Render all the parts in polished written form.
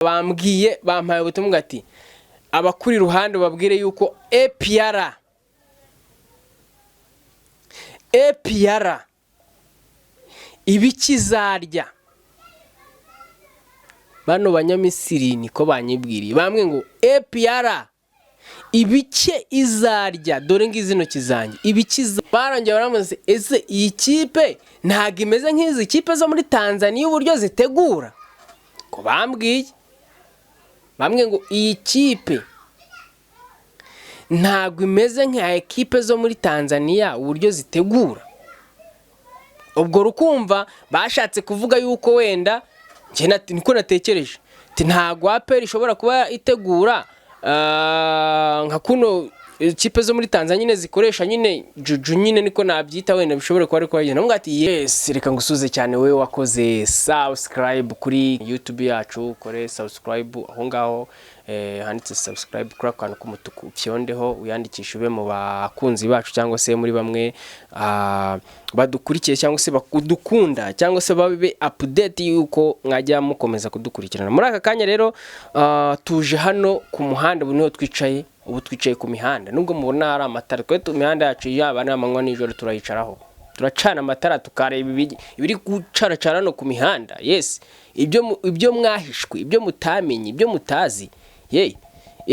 bambwiye bampaye ubutumwa ati abakuri ruhande babwire yuko APR ibikizarya bano banyamisiri niko banyibwiriye bamwe ngo APR ibice izarya dore ngizi intoki zanjye ibikiza barangiye baramuze ese iyi kipe ntago imeze nk'izi kipe zo muri Tanzania uburyo zitegura ko bambwiye bamwe ngo iyi kipe ntago imeze nka ekipe zo muri Tanzania uburyo zitegura ubwo rukumva bashatse kuvuga yuko wenda niko natekereje ntago APR ishobora kuba itegura nka kuno kipe zo muri Tanzania nyine zikoresha nyine juju nyine niko nabyita wenda bishobora kuba ariko bagenda ngati yes reka ngusuze cyane wewe wakoze subscribe kuri YouTube yacu kore subscribe aho ngaho handitse subscribe kuri akantu k'umutuku fyondeho uyandikisha ube mu bakunzi bacu cyangwa se muri bamwe badukurikiye cyangwa se bakudukunda cyangwa se babe update yuko mwajya mukomeza kudukurikirana muri aka kanya rero tuje hano ku muhanda buno twicaye ubu twicaye ku mihanda nubwo mubona ari amatara twe tu mihanda yacu yaba n'amanywa n'ijoro turayicaraho turacana amatara tukareba ibiri gucaracara no ku mihanda yes ibyo mwahishwe ibyo mutamenye ibyo mutazi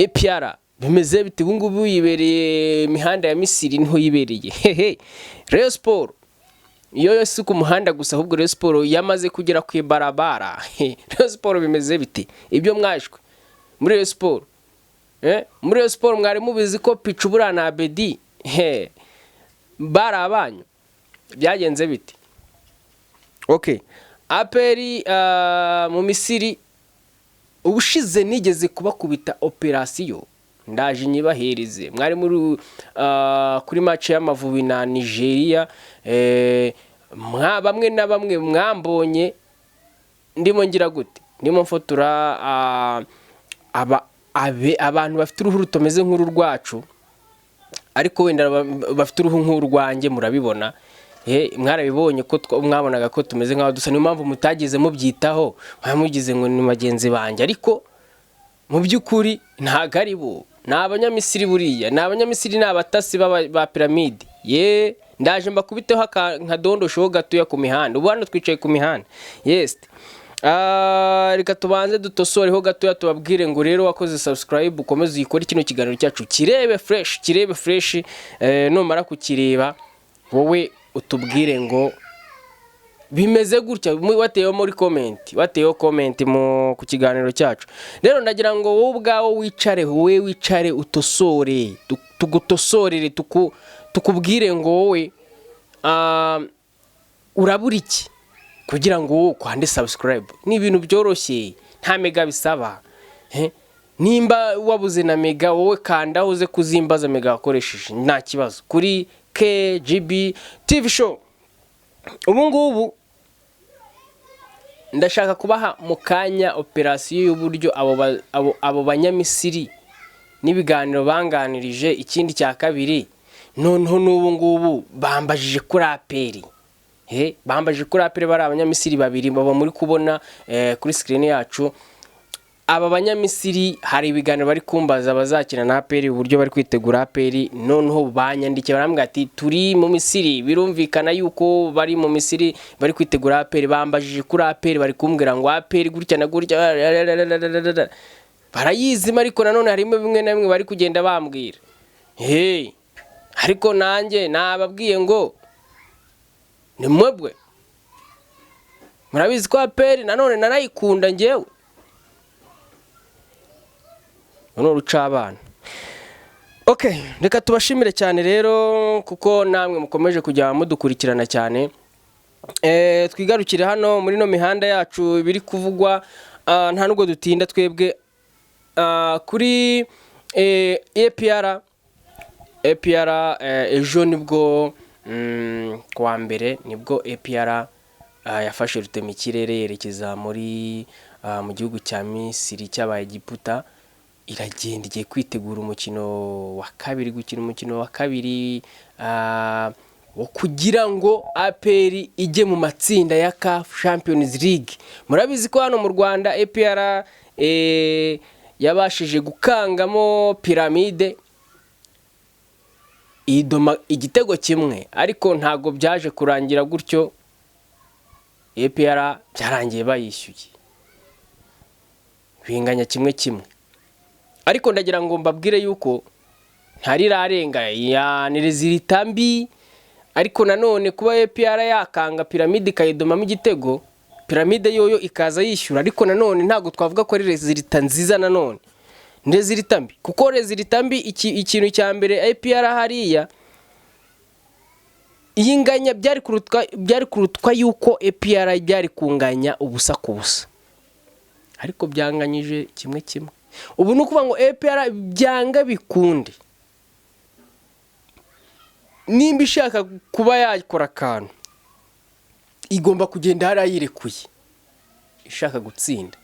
APR bimeze bite ubungubu yibereye imihanda ya Misiri niho yibereye Rayon Sport iyo yose ku muhanda gusa ahubwo Rayon Sport yamaze kugera ku barabara Rayon Sport bimeze bite ibyo mwahishwe muri Rayon Sport muri Rayon Sport mwari mubizi ko Pichu Burana Abedi barabanyu byagenze bite okay APR mu Misiri ubushize nigeze kubakubita operation ndaje nyibahereze mwari muri kuri match y'Amavubi na Nigeria bamwe na bamwe mwambonye ndimo ngira gute ndimo mfotora abantu bafite uruhu rutomeze nk'uru rwacu ariko wenda bafite uruhu nk'urwanjye murabibona mwarabibonye ko mwabonaga ko tumeze nk'aho dusa niyo mpamvu mutagize mubyitaho mwamugize ngo ni magenzi banjye ariko mu by'ukuri ntago ari bo ni abanyamisiri buriya ni abanyamisiri n'abatasi ba piramide ndaje mbakubiteho nka dondosho gatoya ku mihanda ubu hano twicaye ku mihanda yes reka tubanze dutosoreho gatoya tubabwire ngo rero wakoze subscribe ukomeze uyikore kino kiganiro cyacu kirebe fresh numara kukireba wowe utubwire ngo bimeze gutya wateyeho muri comment ku kiganiro cyacu rero ndagira ngo wowe ubwawo wicare utosore tugutosorere tukubwire ngo wowe urabura iki kugira ngo kwande subscribe ni ibintu byoroshye nta mega bisaba nimba wabuze na mega wowe kanda uze kuzimbaza mega wakoresheje nta kibazo kuri KGB TV show ubu ngubu ndashaka kubaha mu kanya operation y'uburyo abo banyamisiri n'ibiganiro banganirije ikindi cya kabiri noneho n'ubu ngubu bambajije kuri APR bambajije kuri APR bari abanyamisiri babiri baba muri kubona kuri screen yacu aba banyamisiri hari ibiganiro bari kumbaza bazakina na APR uburyo bari kwitegura APR noneho banyandikiye barambwira ati turi mu Misiri birumvikana yuko bari mu Misiri bari kwitegura APR bambajije kuri APR bari kumbwira ngo APR gutya na gutya barayizima ariko nanone harimo bimwe na bimwe bari kugenda bambwira ariko nanjye nababwiye ngo ni mwebwe murabizi ko APR nanone narayikunda ngewe none rucabana okay reka tubashimire cyane rero kuko namwe mukomeje kujya mudukurikirana cyane twigarukire hano muri no mihanda yacu biri kuvugwa nta nubwo dutinda twebwe kuri APR ejo nibwo kwa mbere nibwo APR yafashe rutemikirere yerekeza muri mu gihugu cya Misiri cyabaye Egiputa iragenda igiye kwitegura umukino wa kabiri gukina umukino wa kabiri wo kugira ngo APR ijye mu matsinda ya CAF Champions League. Murabizi ko hano mu Rwanda APR yabashije gukangamo Piramide idoma igitego kimwe, ariko ntago byaje kurangira gutyo. APR byarangiye bayishyuye binganya kimwe, ariko ndagira ngo mbabwire yuko ntari rarenga ni rezilita mbi. Ariko nanone kuba APR yakanga Piramide kayidomamo igitego, Piramide yoyo ikaza yishyura, ariko nanone ntago twavuga ko ari rezilita nziza. Nanone rezilita mbi, kuko rezilita mbi ikintu cya mbere APR hariya iyinganya byari kurutwa yuko APR byari kunganya ubusa ku busa, ariko byanganyije kimwe. Ubu nukuvuga ngo APR byanga bikunde, nimba ishaka kuba yakora akantu igomba kugenda harayirekuye. Ishaka gutsinda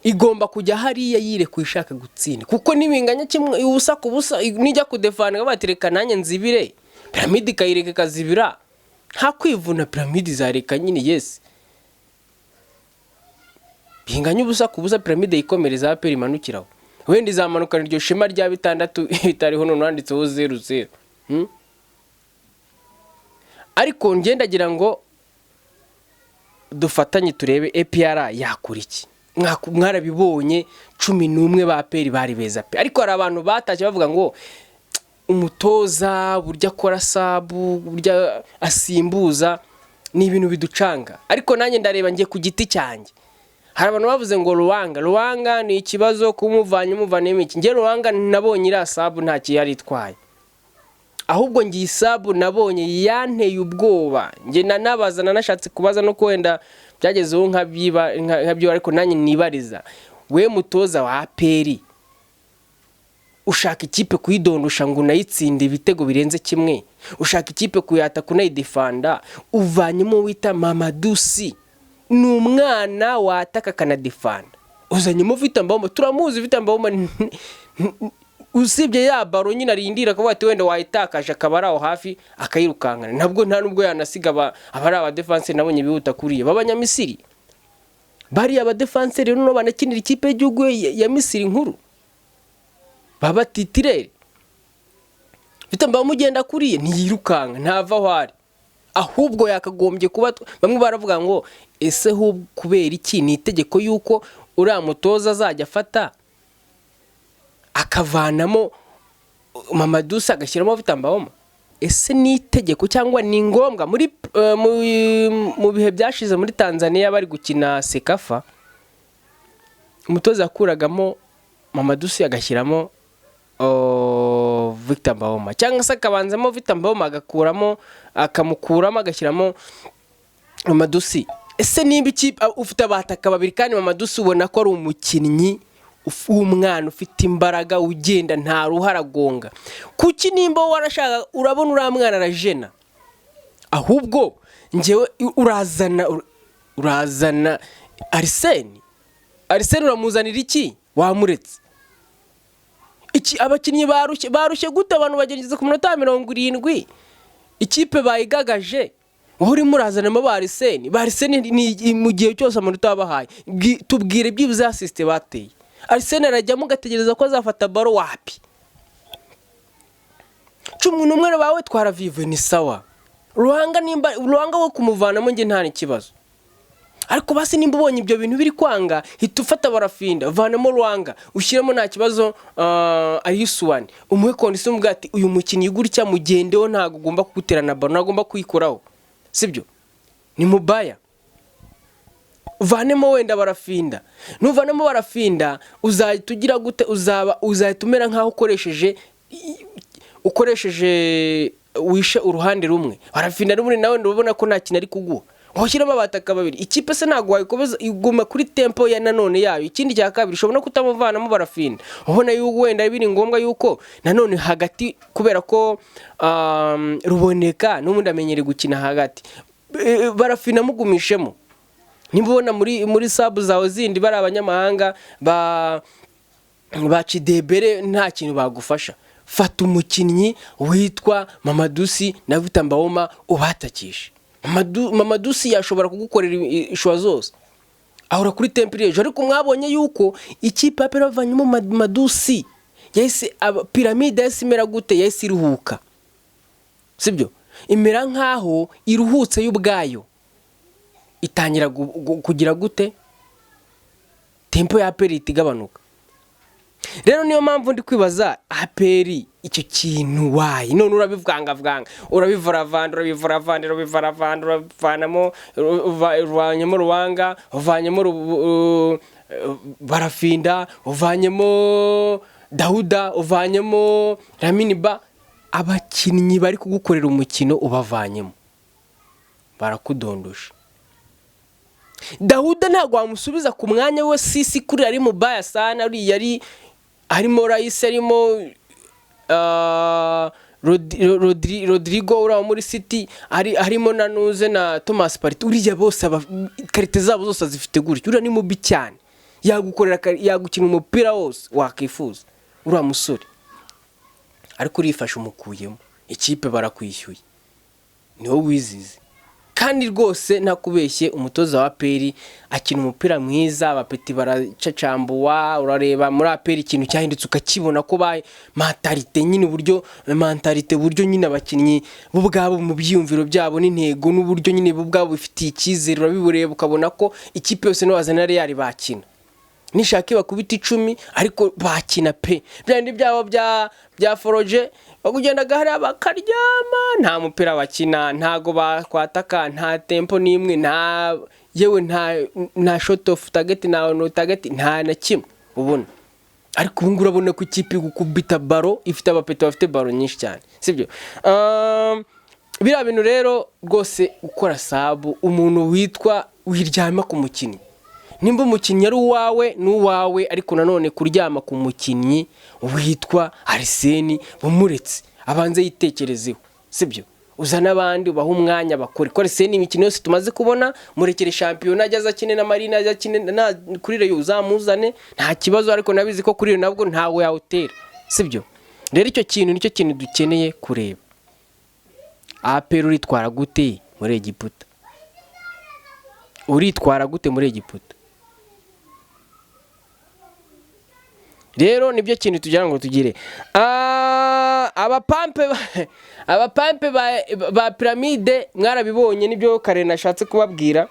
igomba kujya hariya yirekuye ishaka gutsinda, kuko nibinganya kimwe ubusa ku busa nijya kudefana batereka nanjye nzibire, Piramide kayireka kazibira, nta kwivuna Piramide zareka nyine. Yes, binganya ubusa ku busa, Piramide yikomereza APR imanukiraho, wenda izamanukana iryo shema rya 6 bitariho none wanditseho 00. Ariko ngendagira ngo dufatanye turebe APR yakora iki. Mwarabibonye 11 ba APR bari beza pe, ariko hari abantu batashye bavuga ngo umutoza burya akora sabu, burya asimbuza, ni ibintu biducanga. Ariko nanjye ndareba ngiye ku giti cyanjye, hari abantu bavuze ngo Ruwanga ni ikibazo kumuvanyemo iki. Nge Ruwanga nabonye ira sabu nta kiyari itwaye, ahubwo ngiye isabu nabonye yanteye ubwoba. Nge nanabaza nanashatse kubaza no kwenda byagezeho nkabyo, ariko nanjye nibariza, we mutoza wa APR ushaka ikipe kuyidondosha ngo unayitsinde ibitego birenze kimwe, ushaka ikipe kuyata kunayidefanda, uvanyemo wita Mamadusi, ni umwana wataka kanadefanda, uzanyemo Vitambawoma, turamuzi Vitambawoma usibye ya baro nyine arindira ko bati wenda wayitakaje akabara aho hafi akayirukankana, ntabwo nta nubwo yanasiga abari aba defense nabonye bihuta kuriye babanyamisiri bari aba defense rero no banakinira ikipe y'igihugu ya Misiri nkuru baba titirere. Vitambawoma mugenda kuriye ntiyirukanka ntava aho ari, ahubwo yakagombye kuba bamwe baravuga ngo ese kubera iki ni itegeko yuko uriya mutoza azajya afata akavanamo Mamadusi agashyiramo Vitambawoma? Ese ni itegeko cyangwa ni ngombwa? Mu bihe byashize muri Tanzania bari gukina Sekafa, umutoza yakuragamo Mamadusi agashyiramo Vitambawoma, cyangwa se akabanzamo Vitambawoma akamukuramo agashyiramo Mamadusi. Ese nimba ikipe ufite abataka babiri kandi Mamadusi ubona ko ari umukinnyi umwana ufite imbaraga ugenda nta ruharagonga, kuki nimba warashaka urabona uriya mwana arajena, ahubwo ngewe urazana Arsene uramuzanira iki? Wamuretse iki? Abakinnyi barushye gute? Abantu bagerageza ku minota 70 ikipe bayigagaje, wowe uri murazanamo ba Arsene ni mu gihe cyose amanota babahaye. Tubwire byibuze assist bateye. Arsene arajya mugategereza ko azafata baro wapi? 11 bawe twaravive ni sawa. Ruhanga wo kumuvanamo nge nta n'ikibazo, ariko basi nimba ubonye ibyo bintu biri kwanga hita ufata barafinda vanamo Ruhanga ushyiramo nta kibazo. Ayisuwani umuhe kondisiyo umubwira ati uyu mukinnyi gutya mugendeho, ntago ugomba kuguterana baro, ntagomba kuyikoraho, sibyo? Ni mubaya. Vanemo wenda barafinda, nuvanamo barafinda uzahita ugira gute? Uzahita umera nkaho ukoresheje wishe uruhande rumwe. Barafinda rumwe nawe ndabona ko nta kintu ari kuguha, washyiramo abataka babiri. Ikipe se ntago wayikomeza iguma kuri tempo ya nanone yayo. Ikindi cya kabiri ushobora kutamuvanamo barafinda, ubona yuko wenda biri ngombwa yuko nanone hagati, kubera ko Ruboneka n'ubundi amenyere gukina hagati, barafinda mugumishemo. Nibona muri sabu zawe zindi bari abanyamahanga ba Chidebere nta kintu bagufasha. Fata umukinnyi witwa Mamadusi na Vitambawoma ubatakishe. Mamadusi yashobora kugukorera ishwa zose, ahora kuri temple hejuru, ariko mwabonye yuko ikipe ya APR bavanyemo Madusi yahise Piramide yahise imera gute, yahise iruhuka, sibyo? Imera nkaho iruhutse y'ubwayo, itangira kugira gute, tempo ya APR itigabanuka. Rero niyo mpamvu ndi kwibaza APR icyo kintu wayi none urabivanga uravanamo uvanyemo Ruwanga, uvanyemo Barafinda, uvanyemo Dauda, uvanyemo Laminiba, abakinnyi bari kugukorera umukino ubavanyemo barakudondosha. Dauda ntabwo wamusubiza ku mwanya we, Sisi kuri ari mubaya sana, ari yari harimo Raisi, harimo Rodrigo ura muri City, harimo Nanuze na Thomas Partey, uriya bose karite zabo zose zifite gutyo, ura ni mubi cyane, yagukorera yagukina umupira wose wakifuza ura musore, ariko urifasha umukuyemo, ikipe barakwishyuye, niho wizize. Kandi rwose nakubeshye umutoza wa APR akina umupira mwiza, abapeti baracacambuwa, urareba muri APR ikintu cyahindutse ukakibona ko ba mentalite nyine, buryo nyine abakinnyi bo bwabo mu byiyumviro byabo n'intego n'uburyo nyine bo bwabo bifitiye icyizere, urabibureba ukabona ko ikipe yose n'abazana Real bakina nishake bakubita 10 ariko bakina pe. Byandi byabo bya Foroje bakugendaga hari abakaryama, nta mupira bakina, ntago bakwataka, nta tempo nimwe, nta yewe nta shot of target, no target, nta na kimwe ubona. Ariko ubu urabona ko ikipe gukubita baro ifite abapeti bafite baro nyinshi cyane, sibyo? Bira bintu rero rwose ukora sabu umuntu witwa wiryama ku mukinnyi. Nimba umukinnyi ari uwawe n'uwawe, ariko nanone kuryama ku mukinnyi witwa Arsene bumuretse abanze yitekerezeho, sibyo? Uzana abandi ubaha umwanya bakore. Ko Arsene imikino yose tumaze kubona, murekere champion ajyaza kine na Marina ajya kine na kuri Reyo uzamuzane nta kibazo, ariko nabizi ko kuri nabwo ntawe yawutera, sibyo? Rero icyo kintu dukeneye kureba, APR uritwara gute muri Egiputa? Uritwara gute muri Egiputa? Rero nibyo kintu tugira ngo tugire. Abapampe ba Piramide mwarabibonye, nibyo kare nashatse kubabwira,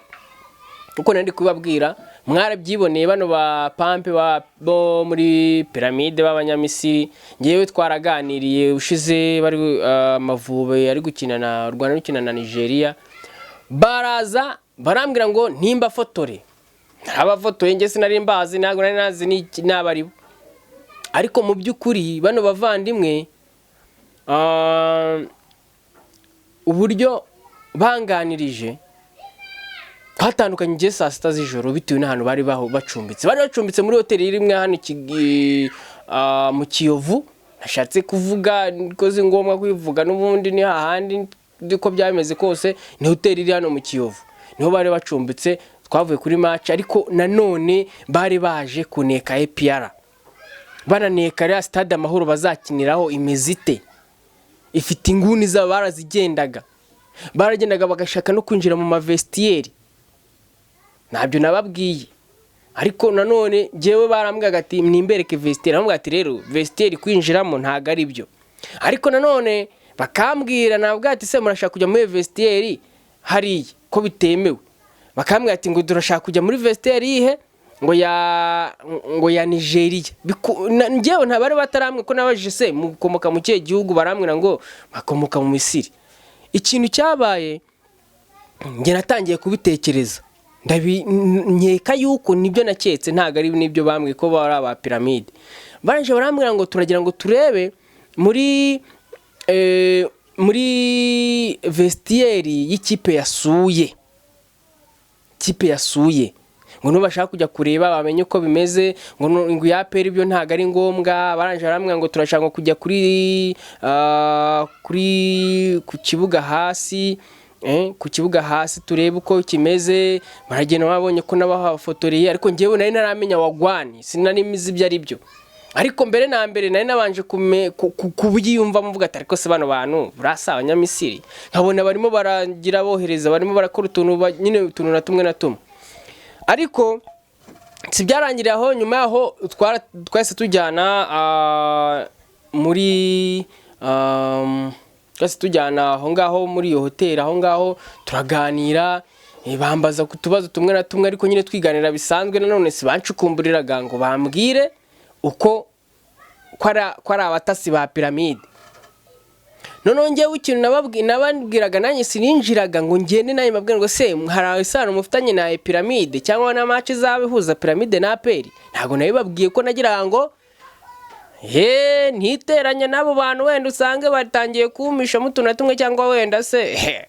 uko nandi kubabwira mwarabyiboneye. Bano ba pampe bo muri Piramide b'Abanyamisiri, ngewe twaraganiriye ushize bari Amavubi ari gukina na Rwanda rukina na Nigeria, baraza barambwira ngo ntimba fotore, abafotoye nge sinari mbazi, ntago nari nazi n'abari. Ariko mu byukuri bano bavandimwe uburyo banganirije hatandukanye. Nge saa 6 z'ijoro bitewe n'ahantu bari bacumbitse muri hoteli rimwe hano mu Kiyovu. Nashatse kuvuga koze ngombwa kwivuga, n'ubundi ni hahandi ndiko byameze kose, ni hoteli iri hano mu Kiyovu, niho bari bacumbitse. Twavuye kuri match, ariko nanone bari baje kuneka APR, bananeka ya stade Amahoro bazakiniraho imezite ifite inguni za barazigendaga bagashaka no kwinjira mu mavestieri, nabyo nababwiye. Ariko nanone jewe barambwaga ati nimbereke vestieri, bamwe ati rero vestieri kwinjiramo ntago ari byo. Ariko nanone bakambwira nabwo ati se murashaka kujya muri vestieri hariye ko bitemewe, bakambwira ati ngo durashaka kujya muri vestieri ihe ngo ya Nigeria. Ngewe ntabari bataramwe ko nabajije se mukomoka mu kihe gihugu, barambwira ngo bakomoka mu Misiri. Ikintu cyabaye nge natangiye kubitekereza, nkeka yuko nibyo naketse, ntago ari nibyo bambwiye ko bari aba Piramide. Baranje barambwira ngo turagira ngo turebe muri vestieri y'ikipe yasuye, ngo nubashaka kujya kureba bamenye uko bimeze, ngo ya APR ibyo ntago ari ngombwa. Baranje barambwira ngo turashaka kujya ku kibuga hasi, ku kibuga hasi turebe uko kimeze. Baragenda babonye ko nabafotoreye, ariko ngewe nari naramenya wagwani, sinanimizi ibyo ari byo. Ariko mbere na mbere nari nabanje kubyiyumva muvuga ati ariko se bano bantu burasa Abanyamisiri, nkabona barimo baragira bohereza, barimo barakora utuntu nyine utuntu na tumwe. ariko si byarangiriye aho. Nyuma yaho twese tujyana muri twese tujyana aho ngaho muri iyo hoteli aho ngaho turaganira, bambaza ku tubazo tumwe na tumwe, ariko nyine twiganira bisanzwe. Nanone si bancukumburiraga ngo bambwire uko ko ari abatasi ba piramide. Noneho njyewe ikintu nababwiraga nanjye sininjiraga ngo ngende nayo mbabwira ngo se hari isano mufitanye na piramide cyangwa na match zabihuza piramide na APR. Ntago nabibabwiye ko nagira ngo ntiteranye n'abo bantu wenda usange batangiye kumisha mutuna tumwe cyangwa wenda se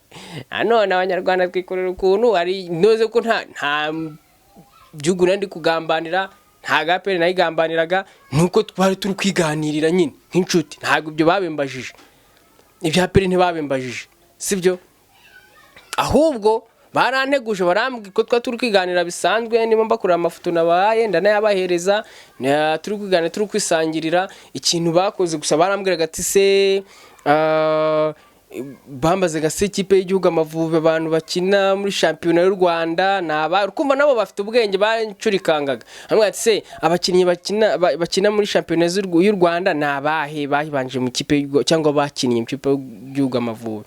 none abanyarwanda twikorera ukuntu ari noze ko nta byugu ndi kugambanira, nta APR nayigambaniraga, nuko twari turi kwiganirira nyine nk'inshuti. Ntago ibyo babimbajije, ibya APR ntibabimbajije, sibyo. Ahubwo baranteguje barambwira ko turi kwiganira bisanzwe, niba mbakurira amafoto nabaye ndanayabahereza, turi kwiganira turi kwisangirira ikintu bakoze. Gusa barambwiraga ati se bambaze gase ikipe y'igihugu Amavubi abantu bakina muri shampiyona y'u Rwanda kumva nabo bafite ubwenge bancurikangaga. Hamwe ati se abakinnyi bakina muri shampiyona y'u Rwanda nabahe bahibanje mu kipe cyangwa bakinnye mu kipe y'igihugu Amavubi.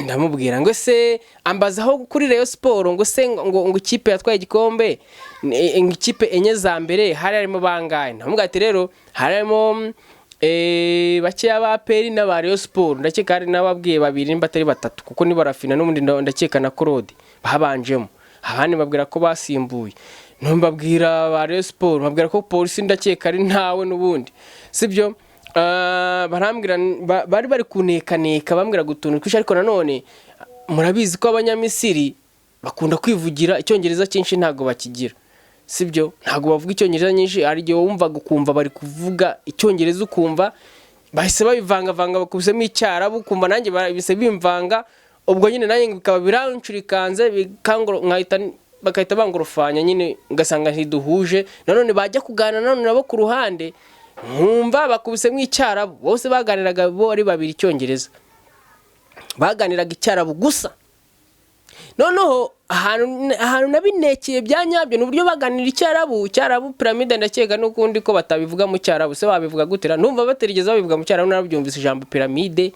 Ndamubwira ngo se ambazaho kuri Rayon Sport ngo se ngo ikipe yatwaye igikombe ikipe enye za mbere harimo bangahe. Ndamubwira ati rero harimo bakeya ba APR na ba Rayon Sport, ndakeka ari nababwiye babiri nimba atari batatu, kuko ni barafina n'ubundi ndakeka na Claude babanjemo, abandi babwira ko basimbuye. Mbabwira ba Rayon Sport, babwira ko polisi ndakeka ari ntawe n'ubundi, sibyo. Barambwira bari kunekaneka bambwira gutuntu kwisha, ariko nanone murabizi ko abanyamisiri bakunda kwivugira icyongereza cyinshi ntago bakigira, sibyo. Ntago bavuga icyongereza nyinshi, ari gihe wumva gukumva bari kuvuga icyongereza ukumva bahise babivanga bakubisemo icyarabu, kumva nanjye bise bimvanga. Ubwo nyine nanjye bikaba birancurikanze bakahita bangorofanya nyine, ngasanga ntiduhuje. Nanone bajya kuganira nanone nabo ku ruhande nkumva bakubisemo icyarabu. Bose baganiraga bo ari babiri icyongereza, baganiraga icyarabu gusa. Noneho ahantu nabinekeye byanyabyo n'uburyo baganira icyarabu piramide ndakeka n'ukundi ko batabivuga mu cyarabu. Se babivuga gutera, numva baterigeza babivuga mu cyarabu, narabyumvise ijambo piramide,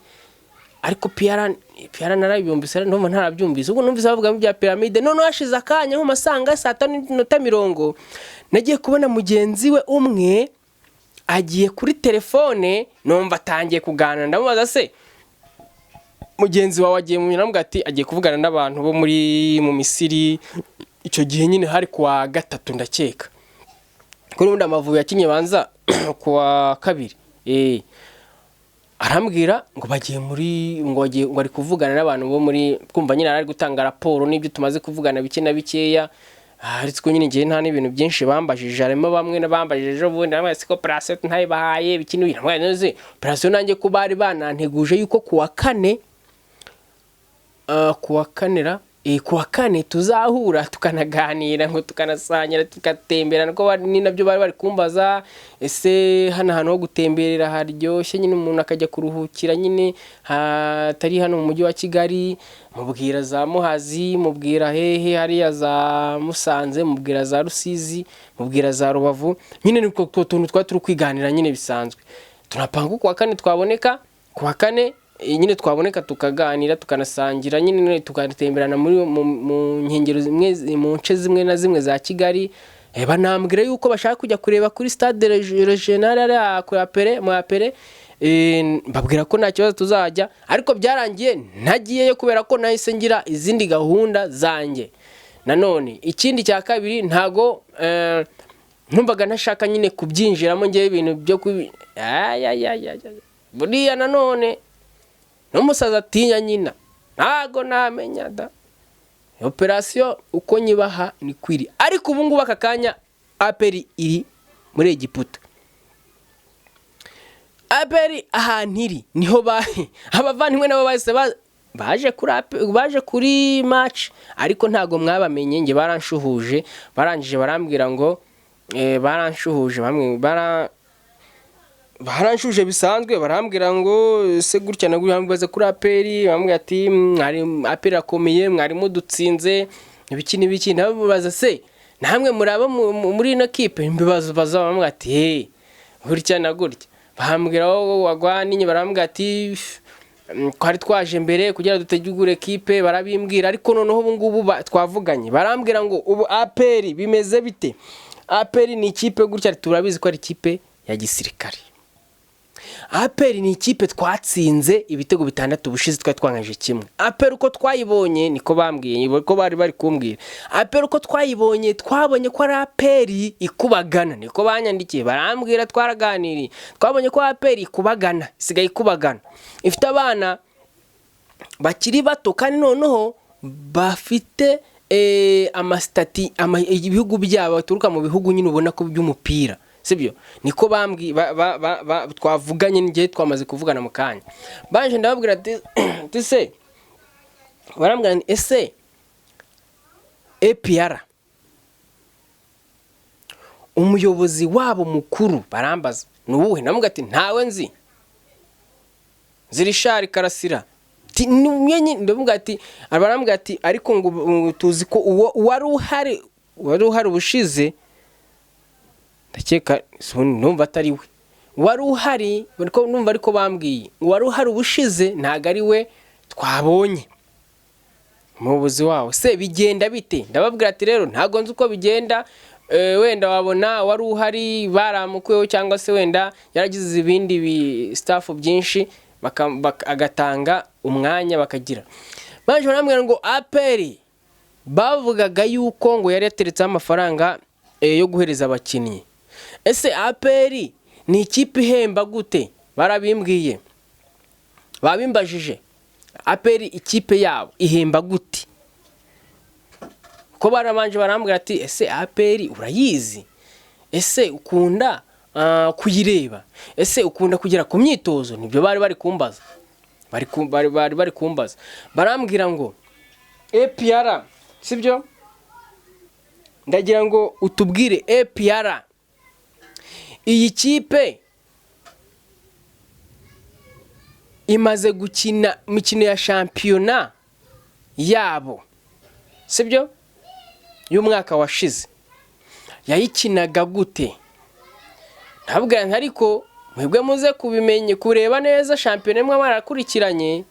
ariko PR narabyumvise, numva ntarabyumvise. Ubwo numvise bavuga mu bya piramide. Noneho hashize akanya nko masanga 5:50 nagiye kubona mugenzi we umwe agiye kuri telefone, numva atangiye kuganira. Ndamubaza se mugenzi wawe agiye mu nyamubwa ati agiye kuvugana n'abantu bo mu Misiri. Icyo gihe nyine hari kuwa gatatu ndakeka, kuri ubundi Amavubi yakinye banza kuwa kabiri. Arambwira ngo bagiye ngo ari kuvugana n'abantu bo muri, kumva nyine ari gutanga raporo n'ibyo tumaze kuvugana bike na bikeya. Ariko nyine ngiye nta n'ibintu byinshi bambajije. Harimo bamwe nabambajije ejo bundi namwe siko operation ntayibahaye bikini bintu nze operation nanjye ko bari bananteguje yuko kuwa kane tuzahura tukanaganira ngo tukanasangira tukatembera. Nako ni nabyo bari kumbaza, ese hano ho gutemberera haryoshye nyine umuntu akajya kuruhukira nyine hatari hano mu mujyi wa Kigali. Mubwira za Muhazi, mubwira hehe hariya za Musanze, mubwira za Rusizi, mubwira za Rubavu. Nyine niko tuntu turi kwiganira nyine bisanzwe. Tunapanga kuwa kane twaboneka, kuwa kane nyine twaboneka tukaganira tukanasangira nyine tukatemberana mu nkengero zimwe mu nce zimwe na zimwe za Kigali. Banambwira yuko bashaka kujya kureba kuri stade regional ya APR. Babwira ko nta kibazo tuzajya, ariko byarangiye ntagiyeyo kubera ko nahise ngira izindi gahunda zanjye. Nanone ikindi cya kabiri ntago ntumbaga ntashaka nyine kubyinjiramo ngiye ibintu byo buriya. Nanone n'umusaza atinya nyina ntago namenya da operation uko nyibaha ni kwiri. Ariko ubu ngubu akakanya APR iri muri Egiputa. APR ahantu iri niho abavandimwe nabo baje kuri match, ariko ntago mwabamenye. Nge baranshuhuje, barangije barambwira ngo baranshuhuje, bamwe baranshuje bisanzwe. Barambwira ngo se gutya na gutya, baze kuri APR. Bamwe ati mwari APR akomeye, mwari mudutsinze ibiki n'ibiki. Ndababaza se namwe muraba muri ino kipe mbibazo bazabamwe ati gutya na gutya bahambwira aho wagwaniye barambwira ati twari twaje mbere kugira dutegure kipe barabimbwira ariko noneho ubu ngubu twavuganye barambwira ngo ubu APR bimeze bite. APR ni ikipe gutya turabizi ko ari ikipe ya gisirikare. APR ni ikipe twatsinze ibitego 6 bushize twanganje kimwe. APR uko twayibonye niko bambwiye ko bari kumbwira. APR uko twayibonye twabonye ko ari APR ikubagana niko banyandikiye barambwira twaraganiriye twabonye ko APR ikubagana isigaye ikubagana ifite abana bakiri bato kandi noneho bafite amastati ibihugu byabo baturuka mu bihugu nyine ubona ko by'umupira sibyo niko bambwi twavuganye ngiye twamaze kuvugana mu kanya banje ndababwira ati se barambwira ese APR umuyobozi wabo mukuru barambaza nuwuhe namuga ati ntawe nzi Zirishari Karasira nyenye ndavuga ati barambwira ati ariko ngo tuzi ko wari uhari ubushize ndakeka numva atari we wari uhari bariko numva ariko bambwiye wari uhari ubushize ntago ari we twabonye umuyobozi wawo se bigenda bite ndababwira ati rero ntago nzi uko bigenda wenda wabona wari uhari baramukweho cyangwa se wenda yaragize ibindi staff byinshi agatanga umwanya bakagira baje barambwira ngo APR bavugaga yuko ngo yari yateretse amafaranga yo guhereza abakinnyi. Ese APR ni ikipe ihemba gute barabimbwiye babimbajije APR ikipe yabo ihemba gute ko barabanje barambwira ati ese APR urayizi ese ukunda kuyireba ese ukunda kugera ku myitozo nibyo bari kumbaza bari kumbaza barambwira ngo APR sibyo ndagira ngo utubwire APR iyi kipe imaze gukina imikino ya shampiyona yabo sibyo y'umwaka washize yayikinaga gute ntabwo ariko mwebwe muze kubimenye kureba neza shampiyona imwe mwarakurikiranye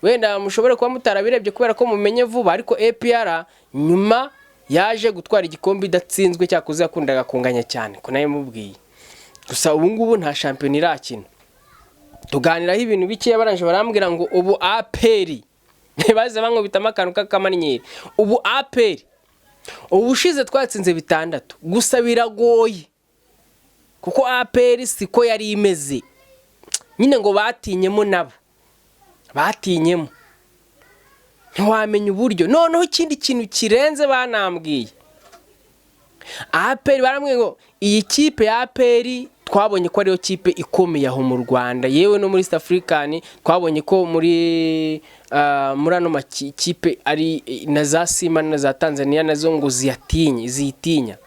wenda mushobora kuba mutarabirebye kubera ko mumenye vuba ariko APR nyuma yaje gutwara igikombe idatsinzwe cyakuze yakundaga kunganya cyane ko nayo mubwiye gusa ubu ngubu nta shampiyona irakina tuganiraho ibintu bike baranje barambwira ngo ubu APR baze bankubitamo akantu k'akamanyeri ubu APR ubushize twatsinze 6 gusa biragoye kuko APR siko yari imeze nyine ngo batinyemo nabo batinyemo ntiwamenya uburyo noneho ikindi kintu kirenze banambwiye APR barambwiye ngo iyi kipe ya APR twabonye ko ariyo kipe ikomeye aho mu Rwanda yewe no muri East African twabonye ko muri ano makipe ari na za Sima na za Tanzania nazo ngo ziyitinya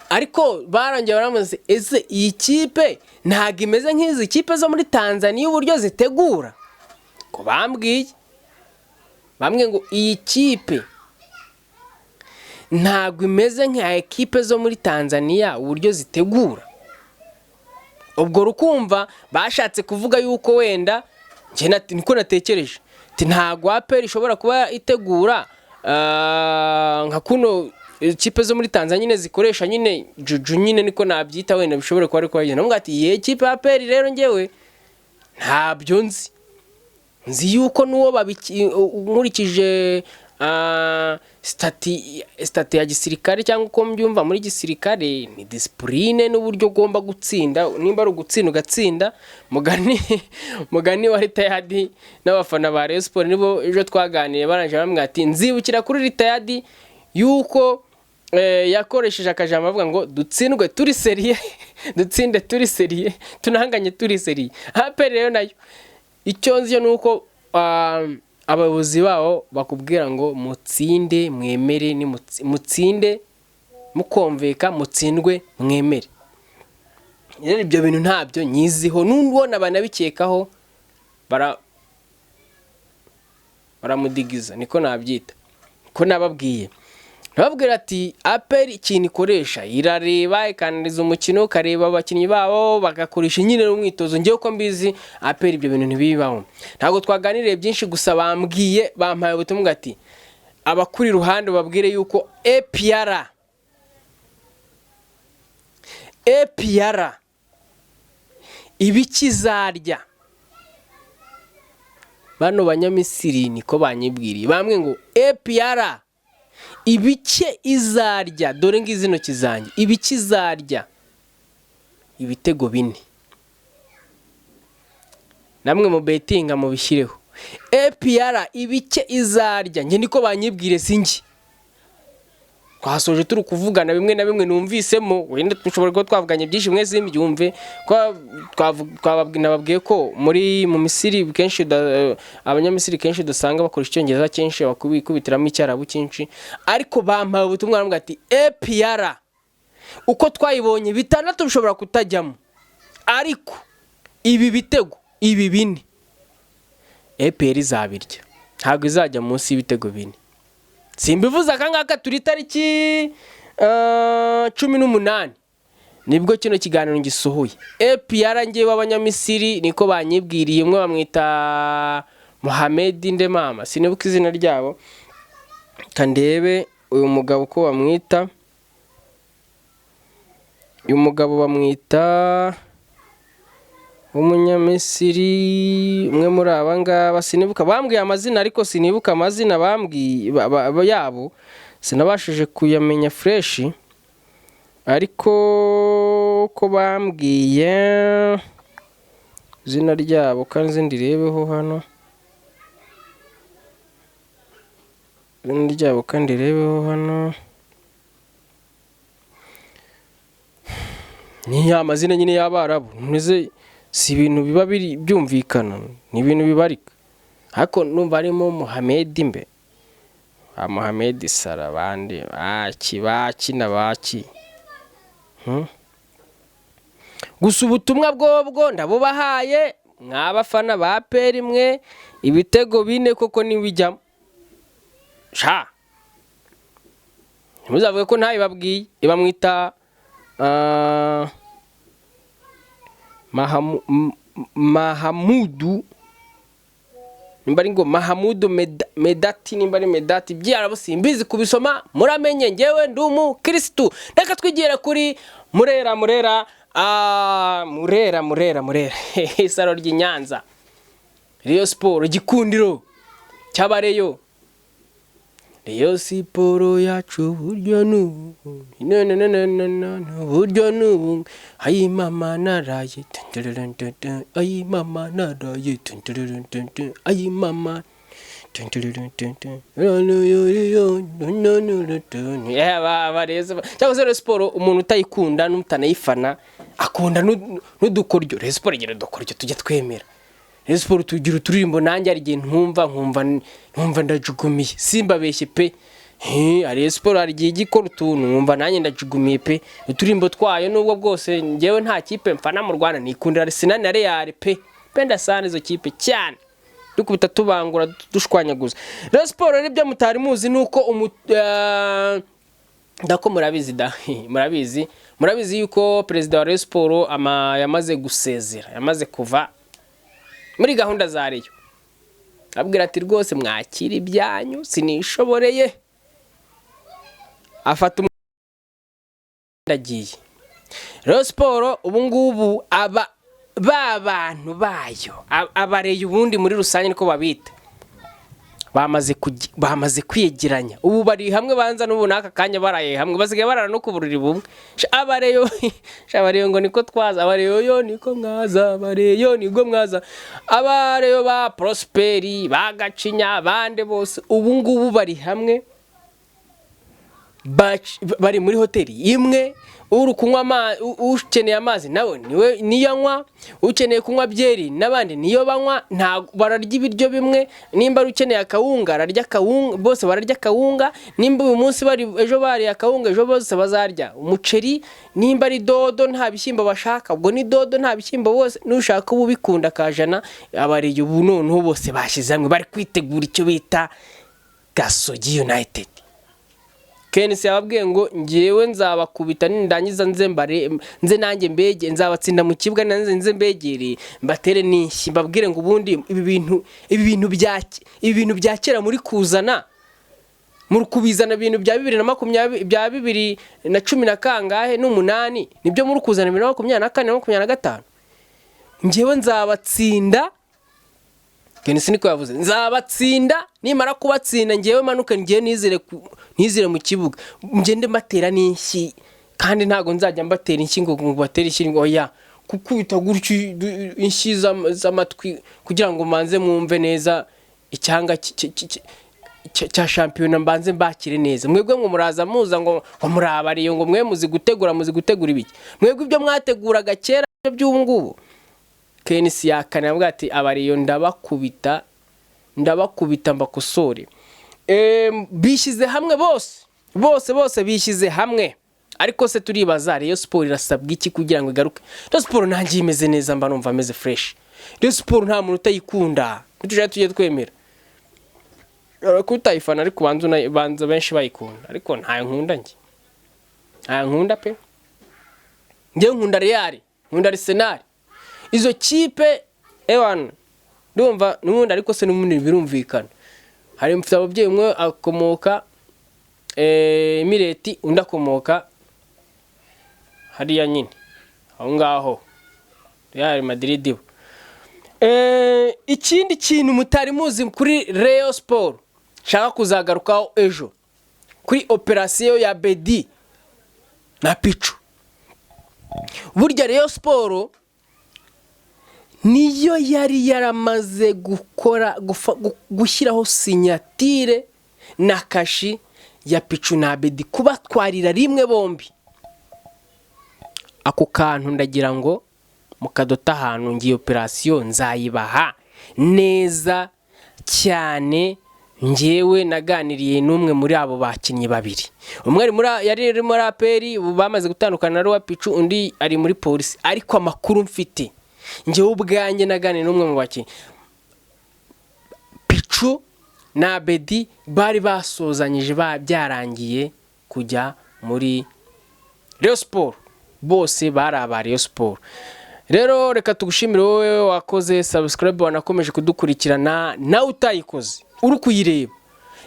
ariko barangiye baramuze ese iyi kipe ntago imeze nk'izi kipe zo muri Tanzania uburyo zitegura ko bambwiye bamwe ngo iyi kipe ntago imeze nka ekipe zo muri Tanzania uburyo zitegura ubwo rukumva bashatse kuvuga yuko wenda niko natekereje ntago APR ishobora kuba itegura nka kuno ikipe zo muri Tanzania nyine zikoresha nyine juju nyine niko nabyita wenda bishobora kuba ariko bagenda ngo ati ye ikipe ya APR rero ngewe ntabyo nzi yuko nuwo nkurikije stati ya gisirikare cyangwa uko mbyumva muri gisirikare ni discipline n'uburyo ugomba gutsinda nimba ari ugutsinda ugatsinda mugani wa retired n'abafana ba Rayon Sports nibo ejo twaganiye baranje bamwe ati nzibukira kuri retired yuko yakoresheje akajambo avuga ngo dutsindwe turi serie dutsinde turi serie tunahanganye turi serie APR rero nayo icyo nzi nuko abayobozi bawo bakubwira ngo mutsinde mwemere ni mutsinde mukomveka mutsindwe mwemere rero ibyo bintu ntabyo nyiziho n'ubona banabikekaho baramudigiza niko nabyita ko nababwiye babwira ati APR ikintu ikoresha irareba ikanaliza umukino, kareba abakinnyi babo bagakoresha nyine umwitozo. Ngiye uko mbizi APR ibyo bintu ntibibaho. Ntabwo twaganiriye byinshi, gusa bampaye ubutumwa ati abakuri ruhande babwire yuko APR ibikizarya. Bano banyamisiri niko banyibwiriye, bamwe ngo APR ibice izarya, dore ngizi intoki zanjye, ibikizarya ibitego 4. Namwe mu betinga mu bishyireho APR ibice izarya, nge niko banyibwire singi. Twasoje turi kuvugana bimwe na bimwe numvisemo, wenda dushobora ko twavuganye byinshi mwese simbyumve, ko twababwiye ko mu Misiri kenshi abanyamisiri kenshi dusanga bakoresha icyongereza kenshi, bakubitiramo icyarabu cyinshi, ariko bampaye ubutumwa bamwe ati APR uko twayibonye 6 bishobora kutajyamo, ariko ibi bitego ibi 4 APR izabirya, ntabwo izajya munsi y'ibitego 4. Simbivuza kangaka turi tariki 18 nibwo kino kiganiro ngisohoye. APR ngewe abanyamisiri niko banyibwiriye, umwe bamwita Mohamed Ndemama, sinibuka izina ryabo, kandebe uyu mugabo ko bamwita, uyu mugabo bamwita umunyamisiri, umwe muri abangaba sinibuka, bambwiye amazina ariko sinibuka amazina bambwiye yabo, sinabashije kuyamenya fresh, ariko ko bambwiye izina ryabo kandi zindi rebeho hano, izina ryabo kandi rebeho hano, ni amazina nyine y'Abarabu, ntuze si ibintu biba biri byumvikana, ni ibintu bibarika, ariko numva harimo Mohamed mbe Mohamed Salah, bandi baki nabaki. Gusa ubutumwa bwobwo ndabubahaye, mwabafana ba APR mwe, ibitego 4 koko nibijyamo sha, muzavuge ko ntayibabwiye. Ibamwita Mahamudu, nimba ari ngo Mahamudu Medati, nimba ari Medati, byarabo simbizi kubisoma, muramenye ngewe ndumu Kristo. Reka twigire kuri Murera isaro ry'Inyanza, Rayon Sport igikundiro cy'abareyo, Rayon Sport yacu buryo n'ubu buryo n'ubu, ayi mama naraye ayi mama naraye ayi mama cyangwa se Rayon Sport umuntu utayikunda n'utanayifana akunda n'udukoryo. Rayon Sport igira udukoryo tujye twemera. Rayon Sport tugira uturirimbo nanjye ari igihe nkumva ndajugumiye, simbabeshye pe. Rayon Sport ari igihe gikora utuntu nkumva nanjye ndajugumiye pe, uturimbo twayo nubwo bwose ngewe nta kipe mfana mu Rwanda, nikundira Arsenal na Real pe, penda sana izo kipe cyane, dukubita tubangura dushwanyaguza. Rayon Sport nibyo mutari muzi nuko ndako murabizi yuko perezida wa Rayon Sport yamaze gusezera, yamaze kuva muri gahunda za Rayon, abwira ati rwose mwakira ibyanyu sinishoboreye, afata ndagiye. Rayon Sport ubu ngubu bantu bayo abareye ubundi muri rusange niko babita, bamaze kwiyegeranya, ubu bari hamwe, banza n'ubu naka kanya baraye hamwe, basigaye barara no kuburiri bumwe. Abareyo ngo niko twaza, abareyo niko mwaza, abareyo niko mwaza, abareyo ba Prosperi bagacinya bande bose ubu ngubu bari hamwe, bari muri hoteli imwe, uri kunywa ukeneye amazi nawe niyo anywa, ukeneye kunywa byeri n'abandi niyo banywa, bararya ibiryo bimwe. Nimba ukeneye akawunga ararya akawunga, bose bararya akawunga. Nimba uyu munsi ejo bari akawunga, ejo bose bazarya umuceri. Nimba ari dodo nta bishyimbo bashaka, ubwo ni dodo nta bishyimbo bose, nushaka ubu bikunda kajana. Abariye ubu noneho bose bashize hamwe bari kwitegura icyo bita Gasogi United. Kenisi yababwiye ngo ngewe nzabakubita nindangiza nze nanjye mbege nzabatsinda mu kibuga nze mbegere mbatere n'inshyi mbabwire ngo ubundi ibi bintu bya kera muri kuzana muri kubizana ibintu bya 2020 bya 2010 na kangahe n'8 nibyo muri kuzana 2024 na 2025 ngewe nzabatsinda. Kenisi niko yavuze nzabatsinda nimara kubatsinda ngewe manuka ngiye nizire mu kibuga ngende mbatera n'inshyi kandi ntago nzajya mbatera inshyi ngo batera inshyi ngo oya kukubita gutyo inshyi z'amatwi kugira ngo manze mwumve neza icyanga cya shampiyona mbanze mbakire neza. Mwebwe ngo muraza muza ngo murabariyo ngo mwe muzi gutegura ibiki mwebwe ibyo mwateguraga kera by'ubu ngubu. Kenisi yakane avuga ati abariyo ndabakubita mbakosore. Bishyize hamwe bose bishyize hamwe ariko se turibaza Rayon Sport irasabwa iki kugira ngo igaruke? Rayon Sport nanjye imeze neza mba numva ameze fresh. Rayon Sport nta muntu utayikunda tujye twemera kutayifana ariko banza benshi bayikunda ariko nta nkunda pe. Ngiye nkunda Real nkunda Arsenal izo kipe ewan ndumva n'ubundi ariko se n'umuntu birumvikana. Hari mfite ababyeyi umwe akomoka Emirati undi akomoka hariya nyine aho ngaho Real Madrid. Ikindi kintu mutari muzi kuri Rayon Sport shaka kuzagarukaho ejo kuri operation ya Bedi na Pichu. Burya Rayon Sport niyo yari yaramaze gushyiraho sinyatire na kashi ya Pichu na Bedi kubatwarira rimwe bombi. Ako kantu ndagira ngo mukadota ahantu ngiye operation nzayibaha neza cyane. Ngewe naganiriye n'umwe muri abo bakinnyi babiri, umwe yari muri APR bamaze gutandukana na Pichu undi ari muri polisi, ariko amakuru mfite ngewe ubwanjye naganiriye n'umwe mu bakinnyi Pichu na Bedi bari basozanyije byarangiye kujya muri Rayon Sport, bose bari aba Rayon Sport. Rero reka tugushimire wowe wakoze subscribe wanakomeje kudukurikirana, nawe utayikoze uri kuyireba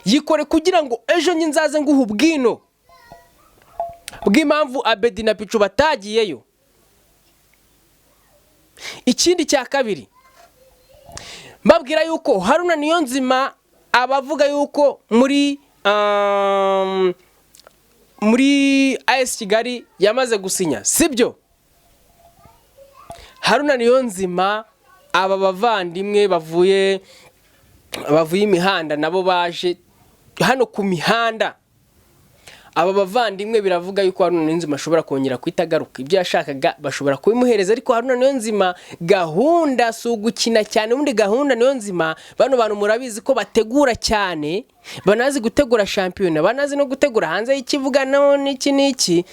yikore kugira ngo ejo nzaze nguha ubwino bw'impamvu Abedi na Pichu batagiyeyo. Ikindi cya kabiri mbabwira yuko Haruna Niyonzima abavuga yuko muri AS Kigali yamaze gusinya, sibyo? Haruna Niyonzima aba bavandimwe bavuye imihanda nabo baje hano ku mihanda. Aba bavandimwe biravuga yuko Haruna Niyonzima ashobora kongera kwitagaruka, ibyo yashakaga bashobora kubimuhereza, ariko Haruna Niyonzima gahunda si ugukina cyane. Ubundi gahunda Niyonzima bano bantu murabizi ko bategura cyane, banazi gutegura shampiyona, banazi no gutegura hanze y'ikivuga n'iki.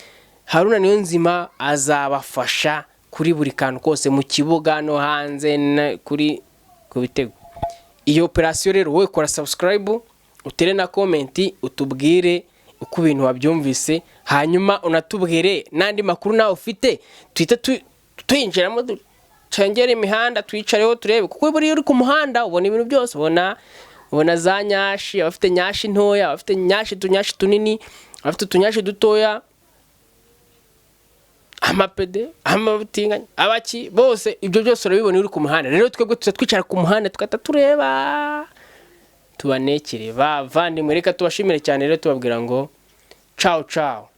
Haruna Niyonzima azabafasha kuri buri kantu kose mu kibuga no hanze kuri kubitego. Iyo operation rero wowe kora subscribe, utere na comment, utubwire uko ibintu wabyumvise, hanyuma unatubwire nandi makuru nawe ufite, twite twinjiramo ducengera imihanda twicareho turebe, kuko buri uri ku muhanda ubona ibintu byose, ubona za nyashi, abafite nyashi ntoya, abafite tunyashi tunini, abafite tunyashi dutoya, amapede, amabutinga, abaki bose ibyo byose urabibona uri ku muhanda. Rero twebwe twicara ku muhanda tukata tureba tubanekere bavandimwe. Reka tubashimire cyane, rero tubabwira ngo ciao ciao.